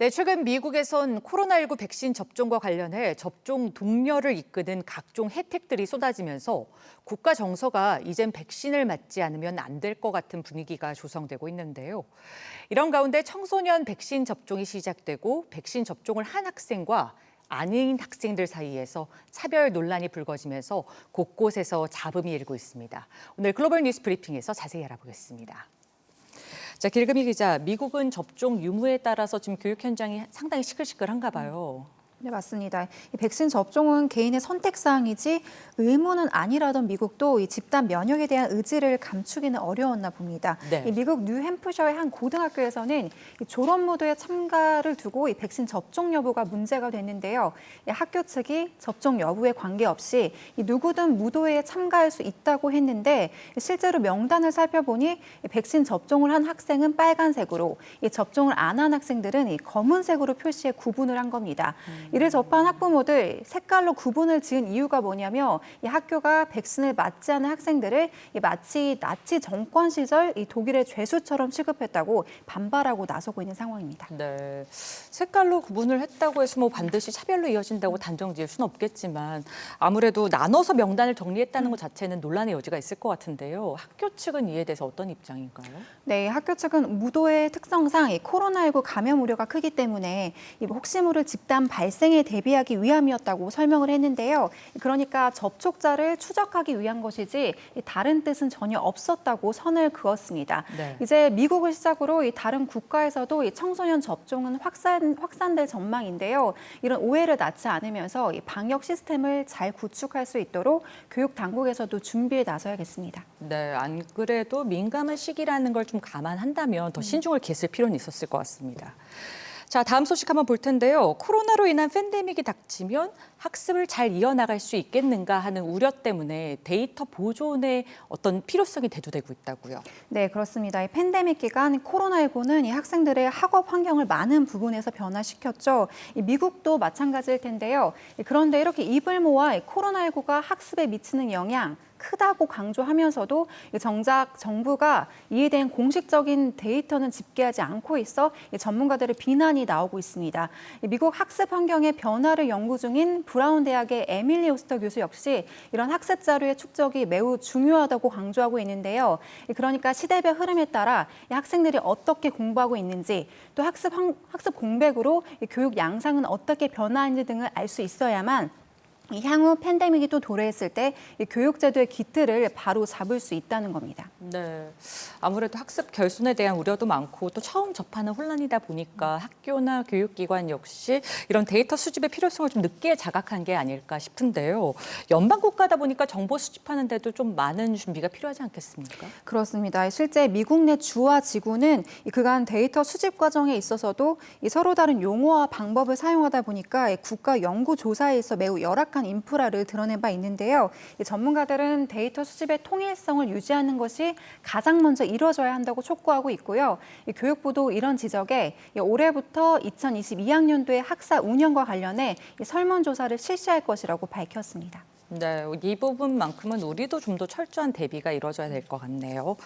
네, 최근 미국에선 코로나19 백신 접종과 관련해 접종 독려를 이끄는 각종 혜택들이 쏟아지면서 국가 정서가 이젠 백신을 맞지 않으면 안 될 것 같은 분위기가 조성되고 있는데요. 이런 가운데 청소년 백신 접종이 시작되고 백신 접종을 한 학생과 아닌 학생들 사이에서 차별 논란이 불거지면서 곳곳에서 잡음이 일고 있습니다. 오늘 글로벌 뉴스 브리핑에서 자세히 알아보겠습니다. 자, 길금희 기자, 미국은 접종 유무에 따라서 지금 교육 현장이 상당히 시끌시끌한가 봐요. 네, 맞습니다. 이 백신 접종은 개인의 선택사항이지 의무는 아니라던 미국도 이 집단 면역에 대한 의지를 감추기는 어려웠나 봅니다. 네. 이 미국 뉴햄프셔의 한 고등학교에서는 이 졸업 무도에 참가를 두고 이 백신 접종 여부가 문제가 됐는데요. 이 학교 측이 접종 여부에 관계없이 이 누구든 무도회에 참가할 수 있다고 했는데 실제로 명단을 살펴보니 이 백신 접종을 한 학생은 빨간색으로 이 접종을 안 한 학생들은 이 검은색으로 표시해 구분을 한 겁니다. 이를 접한 학부모들 색깔로 구분을 지은 이유가 뭐냐면 이 학교가 백신을 맞지 않은 학생들을 마치 나치 정권 시절 이 독일의 죄수처럼 취급했다고 반발하고 나서고 있는 상황입니다. 네, 색깔로 구분을 했다고 해서 뭐 반드시 차별로 이어진다고 단정 지을 수는 없겠지만 아무래도 나눠서 명단을 정리했다는 것 자체는 논란의 여지가 있을 것 같은데요. 학교 측은 이에 대해서 어떤 입장인가요? 네, 학교 측은 무도의 특성상 이 코로나19 감염 우려가 크기 때문에 이 혹시 모를 집단 발생에 대비하기 위함이었다고 설명을 했는데요. 그러니까 접촉자를 추적하기 위한 것이지 다른 뜻은 전혀 없었다고 선을 그었습니다. 네. 이제 미국을 시작으로 이 다른 국가에서도 이 청소년 접종은 확산될 전망인데요. 이런 오해를 낳지 않으면서 이 방역 시스템을 잘 구축할 수 있도록 교육 당국에서도 준비에 나서야겠습니다. 네, 안 그래도 민감한 시기라는 걸 좀 감안한다면 더 신중을 기했을 필요는 있었을 것 같습니다. 자, 다음 소식 한번 볼 텐데요. 코로나로 인한 팬데믹이 닥치면 학습을 잘 이어나갈 수 있겠는가 하는 우려 때문에 데이터 보존의 어떤 필요성이 대두되고 있다고요. 네, 그렇습니다. 이 팬데믹 기간 코로나19는 이 학생들의 학업 환경을 많은 부분에서 변화시켰죠. 이 미국도 마찬가지일 텐데요. 그런데 이렇게 입을 모아 코로나19가 학습에 미치는 영향 크다고 강조하면서도 정작 정부가 이에 대한 공식적인 데이터는 집계하지 않고 있어 전문가들의 비난이 나오고 있습니다. 미국 학습 환경의 변화를 연구 중인 브라운 대학의 에밀리 오스터 교수 역시 이런 학습 자료의 축적이 매우 중요하다고 강조하고 있는데요. 그러니까 시대별 흐름에 따라 학생들이 어떻게 공부하고 있는지 또 학습 공백으로 교육 양상은 어떻게 변화하는지 등을 알 수 있어야만 향후 팬데믹이 또 도래했을 때 교육제도의 기틀을 바로 잡을 수 있다는 겁니다. 네, 아무래도 학습 결손에 대한 우려도 많고 또 처음 접하는 혼란이다 보니까 학교나 교육기관 역시 이런 데이터 수집의 필요성을 좀 늦게 자각한 게 아닐까 싶은데요. 연방 국가다 보니까 정보 수집하는 데도 좀 많은 준비가 필요하지 않겠습니까? 그렇습니다. 실제 미국 내 주와 지구는 그간 데이터 수집 과정에 있어서도 서로 다른 용어와 방법을 사용하다 보니까 국가 연구 조사에 있어 매우 열악한 인프라를 드러낸 바 있는데요. 전문가들은 데이터 수집의 통일성을 유지하는 것이 가장 먼저 이루어져야 한다고 촉구하고 있고요. 교육부도 이런 지적에 올해부터 2022학년도의 학사 운영과 관련해 설문조사를 실시할 것이라고 밝혔습니다. 네, 이 부분만큼은 우리도 좀 더 철저한 대비가 이루어져야 될 것 같네요.